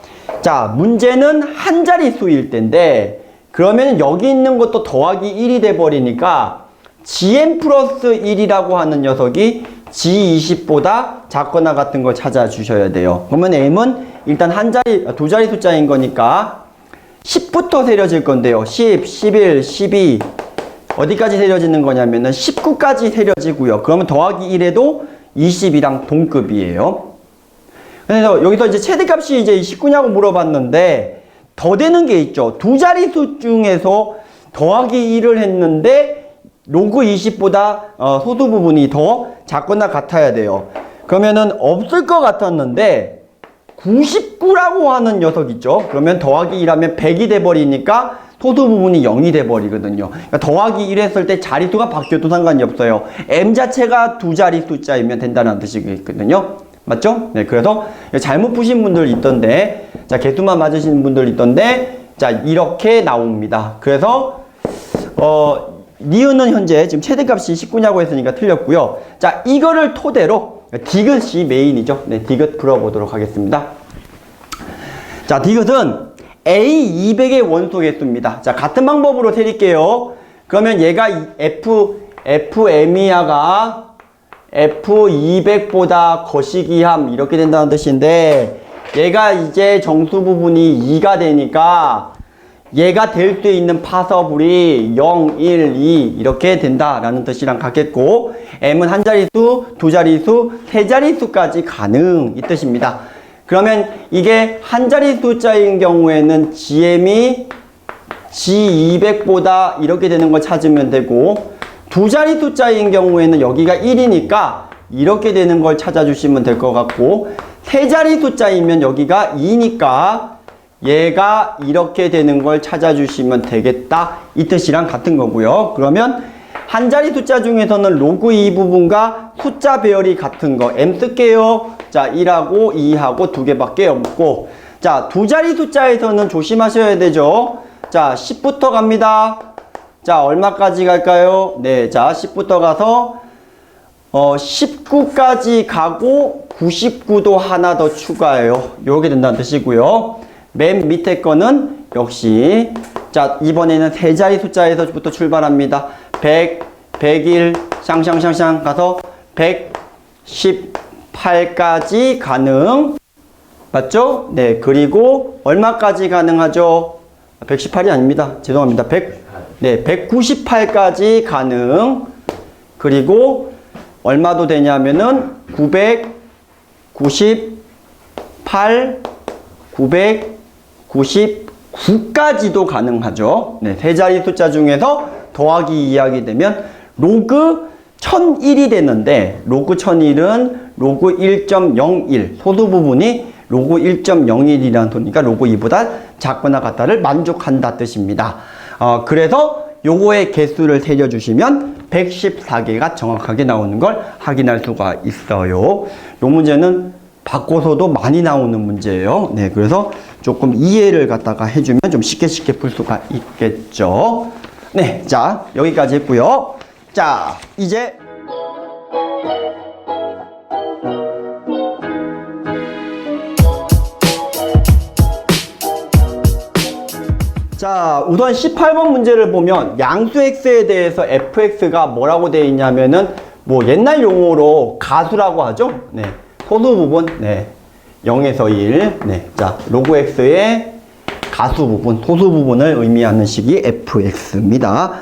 [SPEAKER 1] 자, 문제는 한 자릿수일 텐데 그러면 여기 있는 것도 더하기 1이 돼버리니까 GM 플러스 1이라고 하는 녀석이 G20보다 작거나 같은 걸 찾아주셔야 돼요. 그러면 M은 일단 두 자리 숫자인 거니까 10부터 세려질 건데요. 10, 11, 12 어디까지 세려지는 거냐면은 19까지 세려지고요. 그러면 더하기 1에도 20이랑 동급이에요. 그래서 여기서 이제 최대값이 이제 19냐고 물어봤는데 더 되는 게 있죠. 두 자릿수 중에서 더하기 1을 했는데 로그 20보다 소수 부분이 더 작거나 같아야 돼요. 그러면은 없을 것 같았는데 99라고 하는 녀석 있죠. 그러면 더하기 1하면 100이 돼버리니까 소수 부분이 0이 돼버리거든요. 그러니까 더하기 1 했을 때 자릿수가 바뀌어도 상관이 없어요. M 자체가 두 자릿수자이면 된다는 뜻이거든요. 맞죠? 네, 그래서 잘못 푸신 분들 있던데, 자, 개수만 맞으시는 분들 있던데, 자, 이렇게 나옵니다. 그래서, 니은은 현재 지금 최대값이 19냐고 했으니까 틀렸고요. 자, 이거를 토대로 디귿이 메인이죠. 네, 디귿 풀어보도록 하겠습니다. 자, 디귿은 A200의 원소 개수입니다. 자, 같은 방법으로 세릴게요. 그러면 얘가 FM이야가 F200보다 거시기함 이렇게 된다는 뜻인데 얘가 이제 정수 부분이 2가 되니까 얘가 될 수 있는 파서블이 0, 1, 2 이렇게 된다라는 뜻이랑 같겠고 M은 한 자릿수, 두 자릿수, 세 자릿수까지 가능 이 뜻입니다. 그러면 이게 한 자릿수자인 경우에는 GM이 G200보다 이렇게 되는 걸 찾으면 되고 두 자릿수자인 경우에는 여기가 1이니까 이렇게 되는 걸 찾아주시면 될 것 같고 세 자릿수자이면 여기가 2니까 얘가 이렇게 되는 걸 찾아주시면 되겠다 이 뜻이랑 같은 거고요. 그러면 한 자리 숫자 중에서는 로그 2 부분과 숫자 배열이 같은 거 M 쓸게요. 자, 1하고 2하고 두 개밖에 없고 자, 두 자리 숫자에서는 조심하셔야 되죠. 자, 10부터 갑니다. 자, 얼마까지 갈까요? 네, 자, 10부터 가서 19까지 가고 99도 하나 더 추가해요. 요렇게 된다는 뜻이고요. 맨 밑에 거는 역시 자, 이번에는 세 자리 숫자에서부터 출발합니다. 100, 101, 샹샹샹샹 가서 118까지 가능. 맞죠? 네, 그리고 얼마까지 가능하죠? 118이 아닙니다. 죄송합니다. 198까지 가능. 그리고 얼마도 되냐면은 998, 999까지도 가능하죠. 네, 세 자리 숫자 중에서 더하기 2하게 되면 로그 1001이 되는데 로그 1001은 로그 1.01 소수 부분이 로그 1.01이라는 소리니까 로그 2보다 작거나 같다를 만족한다 뜻입니다. 그래서 요거의 개수를 세려주시면 114개가 정확하게 나오는 걸 확인할 수가 있어요. 요 문제는 바꿔서도 많이 나오는 문제예요. 네, 그래서 조금 이해를 갖다가 해주면 좀 쉽게 풀 수가 있겠죠. 네, 자, 여기까지 했고요. 자, 이제 자, 우선 18번 문제를 보면 양수 x에 대해서 fx가 뭐라고 되어 있냐면은 뭐 옛날 용어로 가수라고 하죠. 네. 소수 부분, 네. 0에서 1. 네. 자, 로그 x의 가수 부분, 소수 부분을 의미하는 식이 fx입니다.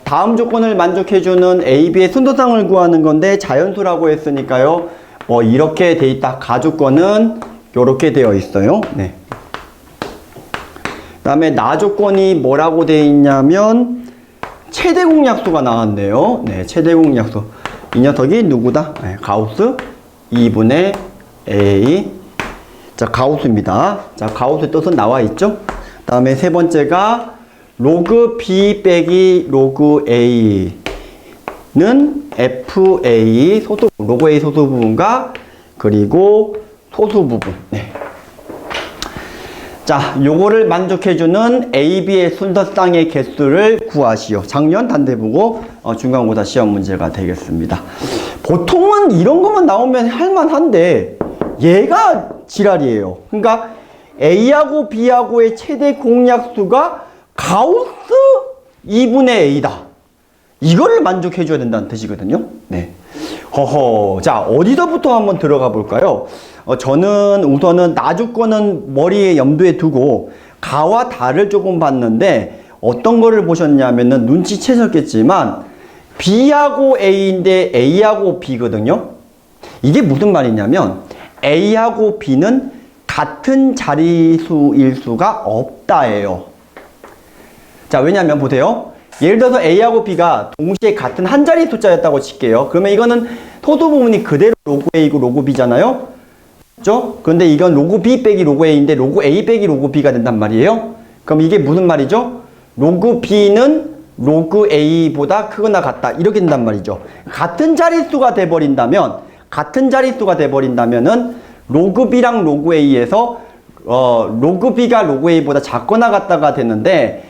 [SPEAKER 1] 다음 조건을 만족해주는 a, b의 순서상을 구하는 건데 자연수라고 했으니까요. 뭐 이렇게 돼 있다. 가조건은 이렇게 되어 있어요. 네. 그 다음에 나 조건이 뭐라고 되어 있냐면 최대 공약수가 나왔네요. 네, 최대 공약수. 이 녀석이 누구다? 네, 가우스 2분의 a. 자, 가우스입니다. 자, 가우스 뜻은 나와 있죠? 그 다음에 세 번째가 로그 b 빼기 로그 a는 fa 소수, 로그 a 소수 부분과 그리고 소수 부분. 네. 자, 요거를 만족해주는 A, B의 순서쌍의 개수를 구하시오. 작년 단대보고 중간고사 시험 문제가 되겠습니다. 보통은 이런 것만 나오면 할만한데 얘가 지랄이에요. 그러니까 A하고 B하고의 최대 공약수가 가우스 2분의 A다. 이거를 만족해줘야 된다는 뜻이거든요. 네. 허허. 자, 어디서부터 한번 들어가 볼까요? 저는 우선은 나 조건은 머리에 염두에 두고 가와 다를 조금 봤는데 어떤 거를 보셨냐면은 눈치채셨겠지만 B하고 A인데 A하고 B거든요. 이게 무슨 말이냐면 A하고 B는 같은 자리수일 수가 없다예요. 자, 왜냐면 보세요. 예를 들어서 A하고 B가 동시에 같은 한 자리 숫자였다고 칠게요. 그러면 이거는 소수 부분이 그대로 로그 A고 로그 B잖아요. 그렇죠? 그런데 이건 로그 B 빼기 로그 A인데 로그 A 빼기 로그 B가 된단 말이에요. 그럼 이게 무슨 말이죠? 로그 B는 로그 A보다 크거나 같다. 이렇게 된단 말이죠. 같은 자릿수가 돼버린다면은 로그 B랑 로그 A에서 로그 B가 로그 A보다 작거나 같다가 되는데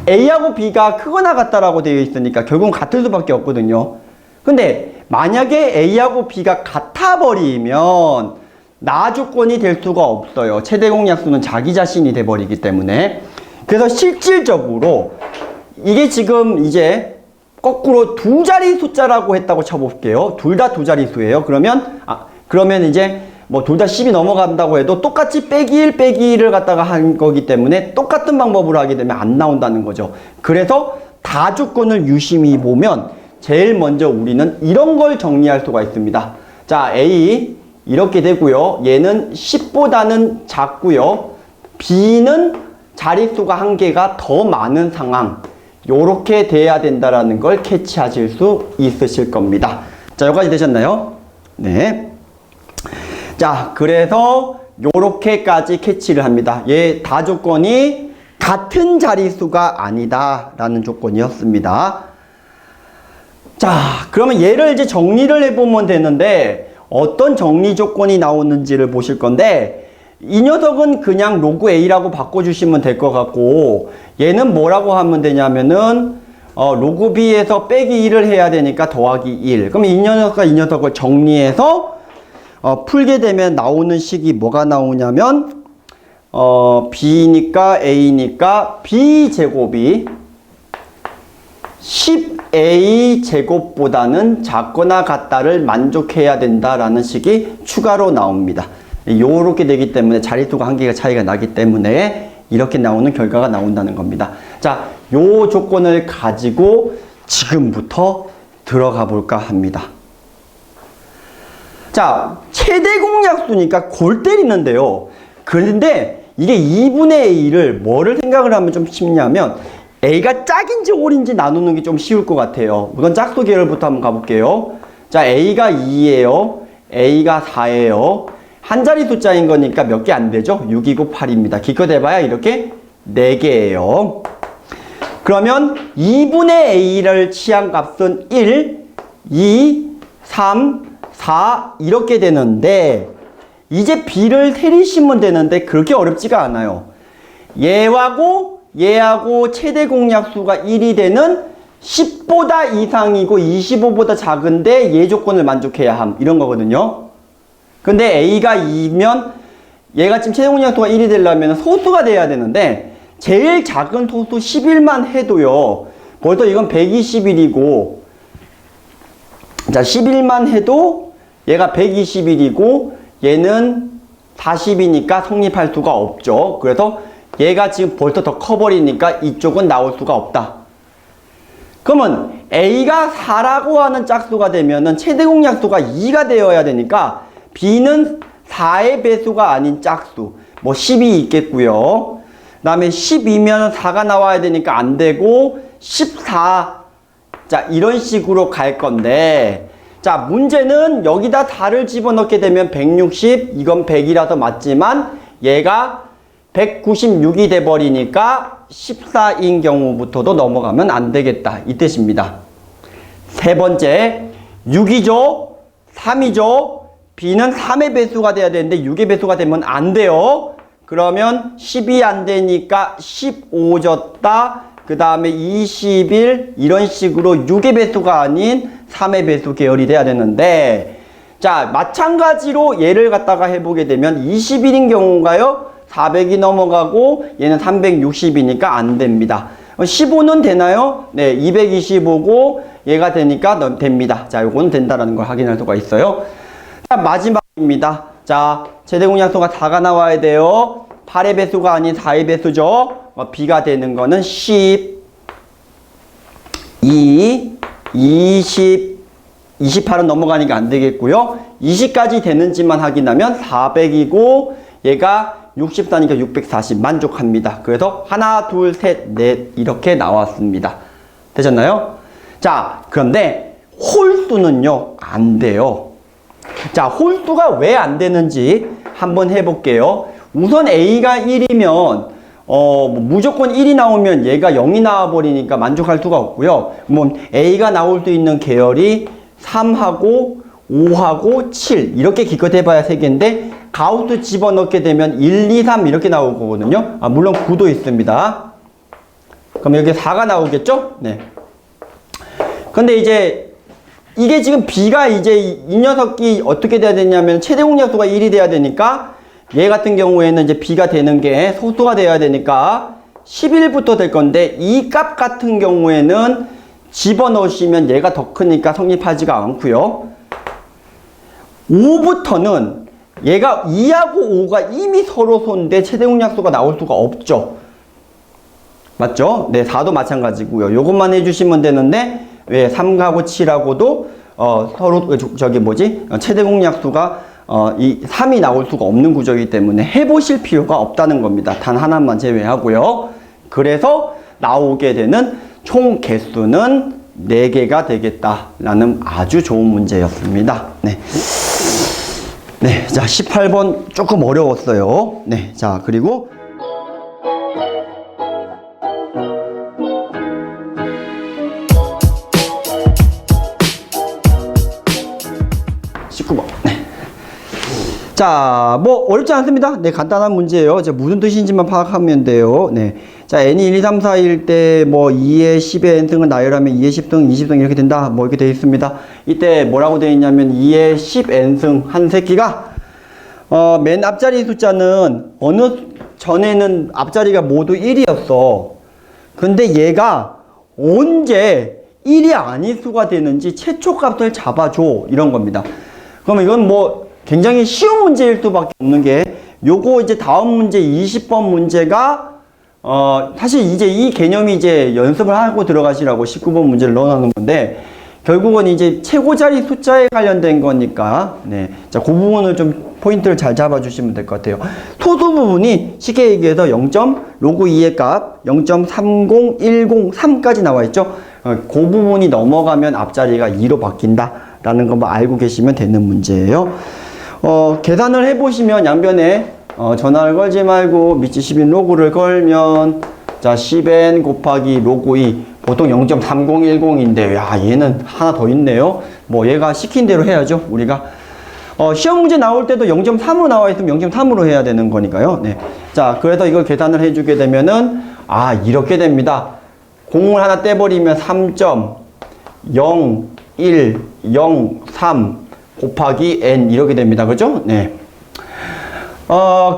[SPEAKER 1] A하고 B가 크거나 같다라고 되어 있으니까 결국은 같을 수밖에 없거든요. 근데 만약에 A하고 B가 같아버리면 나 조건이 될 수가 없어요. 최대 공약수는 자기 자신이 돼버리기 때문에. 그래서 실질적으로 이게 지금 이제 거꾸로 두 자리 숫자라고 했다고 쳐볼게요. 둘 다 두 자릿수예요. 그러면 이제 뭐 둘 다 10이 넘어간다고 해도 똑같이 빼기 1 빼기 1을 갖다가 한 거기 때문에 똑같은 방법으로 하게 되면 안 나온다는 거죠. 그래서 다 조건을 유심히 보면 제일 먼저 우리는 이런 걸 정리할 수가 있습니다. 자, A 이렇게 되고요. 얘는 10보다는 작고요. B는 자릿수가 한 개가 더 많은 상황. 요렇게 돼야 된다라는 걸 캐치하실 수 있으실 겁니다. 자, 여기까지 되셨나요? 네. 자, 그래서 요렇게까지 캐치를 합니다. 얘 다 조건이 같은 자릿수가 아니다 라는 조건이었습니다. 자, 그러면 얘를 이제 정리를 해보면 되는데 어떤 정리 조건이 나오는지를 보실 건데 이 녀석은 그냥 로그 A라고 바꿔주시면 될 것 같고 얘는 뭐라고 하면 되냐면은 로그 B에서 빼기 1을 해야 되니까 더하기 1. 그럼 이 녀석과 이 녀석을 정리해서 풀게 되면 나오는 식이 뭐가 나오냐면 B니까 A니까 B제곱이 10A 제곱보다는 작거나 같다를 만족해야 된다라는 식이 추가로 나옵니다. 요렇게 되기 때문에 자릿수가 한 개가 차이가 나기 때문에 이렇게 나오는 결과가 나온다는 겁니다. 자, 요 조건을 가지고 지금부터 들어가 볼까 합니다. 자, 최대 공약수니까 골 때리는데요. 그런데 이게 2분의 A를 뭐를 생각을 하면 좀 쉽냐면 A가 짝인지 홀인지 나누는 게 좀 쉬울 것 같아요. 우선 짝수 계열부터 한번 가볼게요. 자, A가 2예요. A가 4예요. 한 자리 숫자인 거니까 몇 개 안 되죠? 6이고 8입니다. 기껏 해봐야 이렇게 4개예요. 그러면 2분의 a를 취한 값은 1, 2, 3, 4 이렇게 되는데 이제 b를 세리시면 되는데 그렇게 어렵지가 않아요. 얘하고 최대 공약수가 1이 되는 10보다 이상이고 25보다 작은데 얘 조건을 만족해야 함. 이런 거거든요. 근데 a가 2면 얘가 지금 최대 공약수가 1이 되려면 소수가 돼야 되는데 제일 작은 소수 11만 해도요. 벌써 이건 121이고 자 11만 해도 얘가 121이고 얘는 40이니까 성립할 수가 없죠. 그래서 얘가 지금 벌써 더 커버리니까 이쪽은 나올 수가 없다. 그러면 A가 4라고 하는 짝수가 되면은 최대 공약수가 2가 되어야 되니까 B는 4의 배수가 아닌 짝수. 뭐 10이 있겠고요. 그 다음에 12면 4가 나와야 되니까 안 되고 14. 자, 이런 식으로 갈 건데 자, 문제는 여기다 4를 집어넣게 되면 160, 이건 100이라서 맞지만 얘가 196이 돼버리니까 14인 경우부터도 넘어가면 안 되겠다. 이 뜻입니다. 세 번째, 6이죠? 3이죠? B는 3의 배수가 돼야 되는데 6의 배수가 되면 안 돼요. 그러면 10이 안 되니까 15 줬다. 그 다음에 21 이런 식으로 6의 배수가 아닌 3의 배수 계열이 돼야 되는데 자 마찬가지로 얘를 갖다가 해보게 되면 21인 경우가요 400이 넘어가고 얘는 360이니까 안 됩니다. 15는 되나요? 네, 225고 얘가 되니까 됩니다. 자, 요거는 된다라는 걸 확인할 수가 있어요. 자, 마지막입니다. 자, 최대 공약수가 4가 나와야 돼요. 8의 배수가 아닌 4의 배수죠. B가 되는 거는 10, 2, 20, 28은 넘어가니까 안 되겠고요. 20까지 되는지만 확인하면 400이고 얘가 64니까 640 만족합니다. 그래서 하나, 둘, 셋, 넷 이렇게 나왔습니다. 되셨나요? 자, 그런데 홀수는요, 안 돼요. 자, 홀수가 왜 안 되는지 한번 해볼게요. 우선 A가 1이면 무조건 1이 나오면 얘가 0이 나와버리니까 만족할 수가 없고요. 뭐 A가 나올 수 있는 계열이 3하고 5하고 7 이렇게 기껏 해봐야 3개인데 가우스 집어넣게 되면 1, 2, 3 이렇게 나올 거거든요. 아, 물론 9도 있습니다. 그럼 여기 4가 나오겠죠? 네. 근데 이제 이게 지금 B가 이제 이 녀석이 어떻게 돼야 되냐면 최대 공약수가 1이 돼야 되니까 얘 같은 경우에는 이제 B가 되는 게 소수가 돼야 되니까 11부터 될 건데 이 값 같은 경우에는 집어넣으시면 얘가 더 크니까 성립하지가 않고요. 5부터는 얘가 2하고 5가 이미 서로 소인데 최대 공약수가 나올 수가 없죠. 맞죠? 네, 4도 마찬가지고요. 요것만 해주시면 되는데 왜 3하고 7하고도 서로 최대 공약수가 이 3이 나올 수가 없는 구조이기 때문에 해보실 필요가 없다는 겁니다. 단 하나만 제외하고요. 그래서 나오게 되는 총 개수는 4개가 되겠다라는 아주 좋은 문제였습니다. 네. 네, 자, 18번 조금 어려웠어요. 네, 자, 그리고 19번. 네. 자, 뭐 어렵지 않습니다. 네, 간단한 문제예요. 이제 무슨 뜻인지만 파악하면 돼요. 네. 자, n이 1, 2, 3, 4일 때 뭐 2의 10의 n승을 나열하면 2의 10승, 20승 이렇게 된다. 뭐 이렇게 되어 있습니다. 이때 뭐라고 되어 있냐면 2의 10n승 한 새끼가 맨 앞자리 숫자는 어느 전에는 앞자리가 모두 1이었어. 근데 얘가 언제 1이 아닐 수가 되는지 최초값을 잡아줘. 이런 겁니다. 그러면 이건 뭐 굉장히 쉬운 문제일 수밖에 없는 게 요거 이제 다음 문제 20번 문제가 사실 이제 이 개념이 이제 연습을 하고 들어가시라고 19번 문제를 넣어놓는 건데 결국은 이제 최고자리 숫자에 관련된 거니까 네. 자, 그 부분을 좀 포인트를 잘 잡아주시면 될 것 같아요. 소수 부분이 쉽게 얘기해서 0. 로그 2의 값 0.30103까지 나와 있죠. 그 부분이 넘어가면 앞자리가 2로 바뀐다 라는 것만 알고 계시면 되는 문제예요. 계산을 해보시면 양변에 전화를 걸지 말고 밑지 12 로그를 걸면 자, 10n 곱하기 로그 2. 보통 0.3010인데, 야, 얘는 하나 더 있네요. 뭐, 얘가 시킨 대로 해야죠, 우리가. 시험 문제 나올 때도 0.3으로 나와 있으면 0.3으로 해야 되는 거니까요. 네. 자, 그래서 이걸 계산을 해주게 되면은, 이렇게 됩니다. 공을 하나 떼버리면 3.0103 곱하기 n 이렇게 됩니다. 그죠? 네.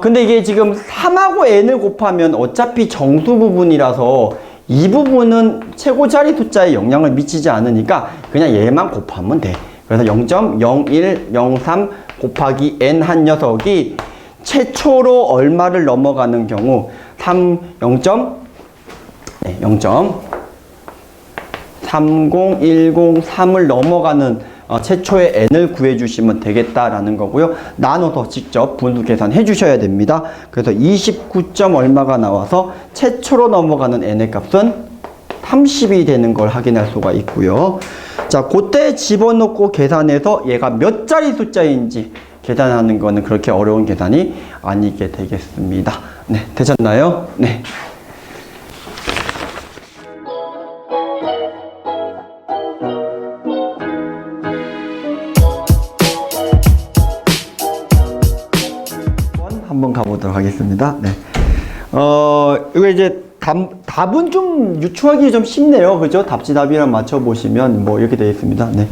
[SPEAKER 1] 근데 이게 지금 3하고 n을 곱하면 어차피 정수 부분이라서 이 부분은 최고 자리 숫자에 영향을 미치지 않으니까 그냥 얘만 곱하면 돼. 그래서 0.0103 곱하기 n 한 녀석이 최초로 얼마를 넘어가는 경우 0.30103을 넘어가는 최초의 n을 구해주시면 되겠다라는 거고요. 나눠서 직접 분수 계산해 주셔야 됩니다. 그래서 29점 얼마가 나와서 최초로 넘어가는 n의 값은 30이 되는 걸 확인할 수가 있고요. 자, 그때 집어넣고 계산해서 얘가 몇 자리 숫자인지 계산하는 거는 그렇게 어려운 계산이 아니게 되겠습니다. 네, 되셨나요? 네. 한번 가보도록 하겠습니다. 네. 이거 이제 답은 좀 유추하기 좀 쉽네요. 그죠? 답지답이랑 맞춰보시면 뭐 이렇게 되어 있습니다. 네.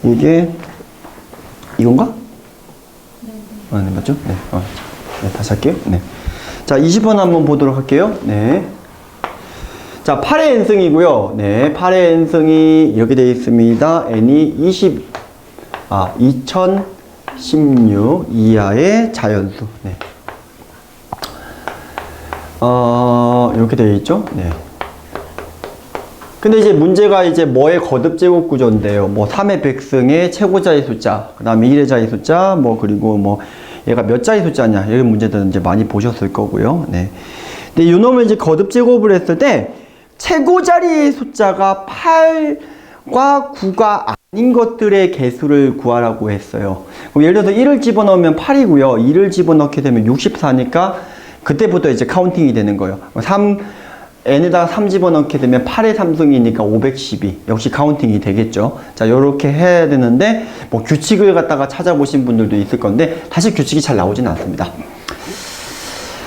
[SPEAKER 1] 이게, 이건가? 네, 맞죠? 네. 네, 다시 할게요. 네. 자, 20번 한번 보도록 할게요. 네. 자, 8의 n승이고요. 네. 8의 n승이 이렇게 되어 있습니다. n이 2016 이하의 자연수. 네. 이렇게 되어 있죠? 네. 근데 이제 문제가 이제 뭐의 거듭 제곱 구조인데요. 뭐 3의 백승의 최고 자리 숫자, 그 다음에 1의 자리 숫자, 뭐 그리고 뭐 얘가 몇 자리 숫자냐, 이런 문제들은 이제 많이 보셨을 거고요. 네. 근데 이 놈을 이제 거듭 제곱을 했을 때 최고 자리의 숫자가 8과 9가 아닌 것들의 개수를 구하라고 했어요. 그럼 예를 들어서 1을 집어넣으면 8이고요. 2를 집어넣게 되면 64니까 그때부터 이제 카운팅이 되는 거예요. n에다가 3 집어넣게 되면 8의 3승이니까 512. 역시 카운팅이 되겠죠. 자, 요렇게 해야 되는데, 뭐 규칙을 갖다가 찾아보신 분들도 있을 건데, 사실 규칙이 잘 나오진 않습니다.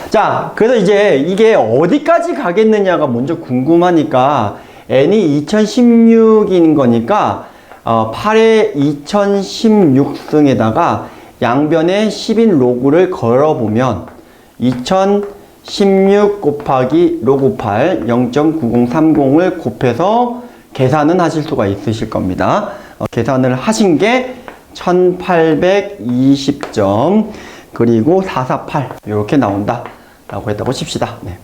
[SPEAKER 1] 자, 그래서 이제 이게 어디까지 가겠느냐가 먼저 궁금하니까, n이 2016인 거니까, 8의 2016승에다가 양변에 10인 로그를 걸어보면, 2016 곱하기 로그 8 0.9030을 곱해서 계산은 하실 수가 있으실 겁니다. 계산을 하신 게 1820점 그리고 448 이렇게 나온다 라고 했다고 칩시다. 네.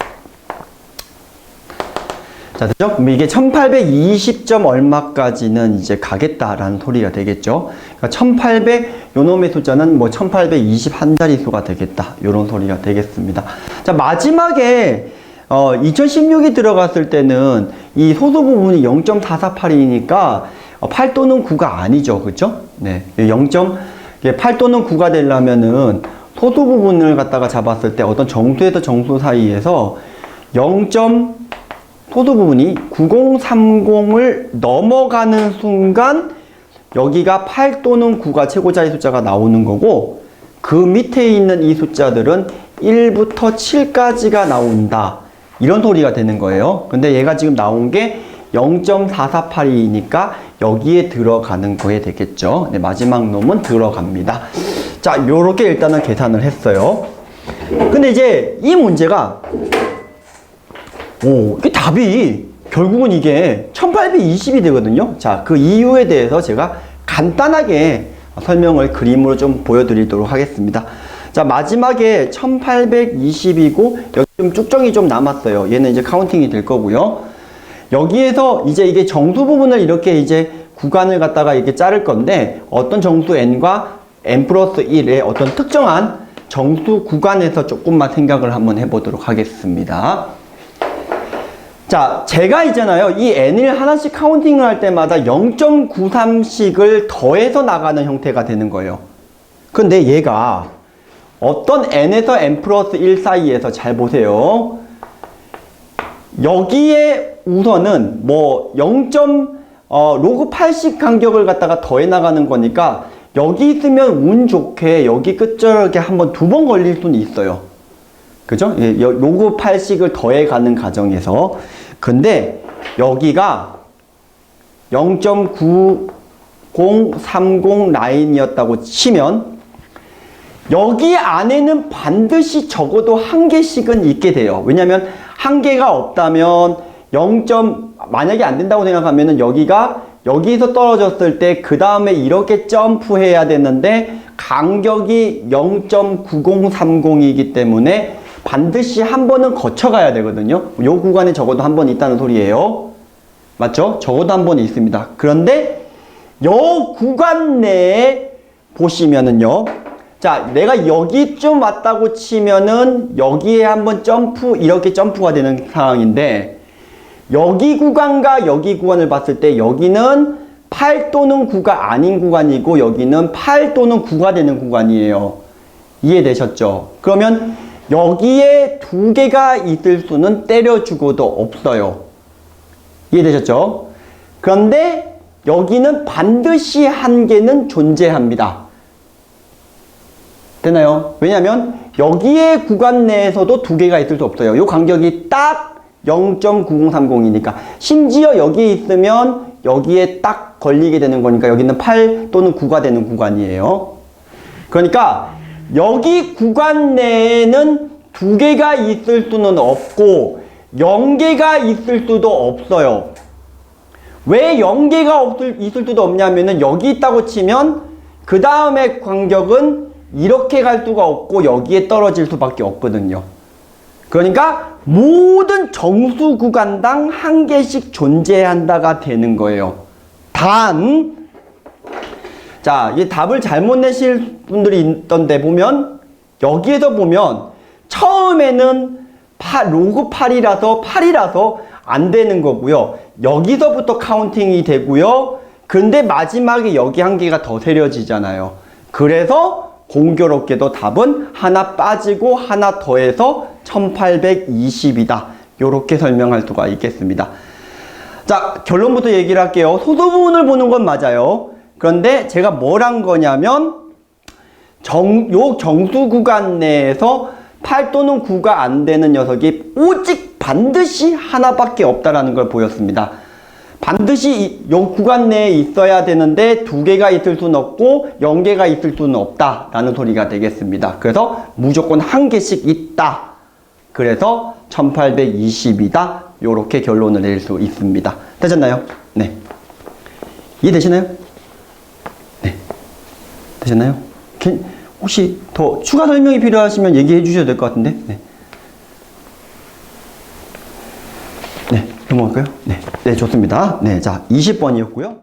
[SPEAKER 1] 자, 됐죠? 그럼 이게 1820점 얼마까지는 이제 가겠다라는 소리가 되겠죠. 그러니까 1800, 요 놈의 숫자는 뭐 1821자리 수가 되겠다. 요런 소리가 되겠습니다. 자, 마지막에, 2016이 들어갔을 때는 이 소수 부분이 0.448이니까 8 또는 9가 아니죠. 그죠? 네. 8 또는 9가 되려면은 소수 부분을 갖다가 잡았을 때 어떤 정수에서 정수 사이에서 소수 부분이 9030을 넘어가는 순간 여기가 8 또는 9가 최고 자리 숫자가 나오는 거고 그 밑에 있는 이 숫자들은 1부터 7까지가 나온다. 이런 소리가 되는 거예요. 근데 얘가 지금 나온 게 0.448이니까 여기에 들어가는 거에 되겠죠. 네, 마지막 놈은 들어갑니다. 자, 요렇게 일단은 계산을 했어요. 근데 이제 이 문제가 이 답이 결국은 이게 1820이 되거든요. 자, 그 이유에 대해서 제가 간단하게 설명을 그림으로 좀 보여드리도록 하겠습니다. 자, 마지막에 1820이고 여기 좀 쭉정이 좀 남았어요. 얘는 이제 카운팅이 될 거고요. 여기에서 이제 이게 정수 부분을 이렇게 이제 구간을 갖다가 이렇게 자를 건데 어떤 정수 n과 n 플러스 1의 어떤 특정한 정수 구간에서 조금만 생각을 한번 해보도록 하겠습니다. 자, 제가 있잖아요. 이 n을 하나씩 카운팅을 할 때마다 0.93씩을 더해서 나가는 형태가 되는 거예요. 근데 얘가 어떤 n에서 n 플러스 1 사이에서 잘 보세요. 여기에 우선은 뭐 0. 로그 80 간격을 갖다가 더해 나가는 거니까 여기 있으면 운 좋게 여기 끝자락에 한번 2번 걸릴 수는 있어요. 그죠? 예, 로그 80을 더해 가는 과정에서. 근데 여기가 0.9030 라인이었다고 치면 여기 안에는 반드시 적어도 한 개씩은 있게 돼요. 왜냐면 한 개가 없다면 만약에 안 된다고 생각하면은 여기서 떨어졌을 때 그 다음에 이렇게 점프해야 되는데 간격이 0.9030이기 때문에 반드시 한 번은 거쳐가야 되거든요. 요 구간에 적어도 한 번 있다는 소리예요. 맞죠? 적어도 한 번 있습니다. 그런데 요 구간 내에 보시면은요. 자, 내가 여기쯤 왔다고 치면은 여기에 한번 이렇게 점프가 되는 상황인데 여기 구간과 여기 구간을 봤을 때 여기는 8 또는 9가 아닌 구간이고 여기는 8 또는 9가 되는 구간이에요. 이해되셨죠? 그러면 여기에 2개가 있을 수는 때려주고도 없어요. 이해되셨죠? 그런데 여기는 반드시 한 개는 존재합니다. 되나요? 왜냐면 여기에 구간 내에서도 2개가 있을 수 없어요. 이 간격이 딱 0.9030이니까 심지어 여기 있으면 여기에 딱 걸리게 되는 거니까 여기는 8 또는 9가 되는 구간이에요. 그러니까 여기 구간 내에는 2개가 있을 수는 없고 0개가 있을 수도 없어요. 왜 0개가 있을 수도 없냐면은 여기 있다고 치면 그 다음에 간격은 이렇게 갈 수가 없고 여기에 떨어질 수밖에 없거든요. 그러니까 모든 정수 구간당 한 개씩 존재한다가 되는 거예요. 자, 이 답을 잘못 내실 분들이 있던데 보면 여기에서 보면 처음에는 로그 8이라서 안 되는 거고요. 여기서부터 카운팅이 되고요. 근데 마지막에 여기 한 개가 더 세려지잖아요. 그래서 공교롭게도 답은 하나 빠지고 하나 더해서 1820이다. 요렇게 설명할 수가 있겠습니다. 자, 결론부터 얘기를 할게요. 소수 부분을 보는 건 맞아요. 그런데 제가 뭘 한 거냐면 요 정수 구간 내에서 8 또는 9가 안 되는 녀석이 오직 반드시 하나밖에 없다라는 걸 보였습니다. 반드시 이 구간 내에 있어야 되는데 2개가 있을 수는 없고 0개가 있을 수는 없다라는 소리가 되겠습니다. 그래서 무조건 한 개씩 있다. 그래서 1820이다. 요렇게 결론을 낼 수 있습니다. 되셨나요? 네. 이해되시나요? 네. 되셨나요? 혹시 더 추가 설명이 필요하시면 얘기해 주셔도 될 것 같은데. 네. 네. 넘어갈까요? 네. 네, 좋습니다. 네, 자, 20번이었고요.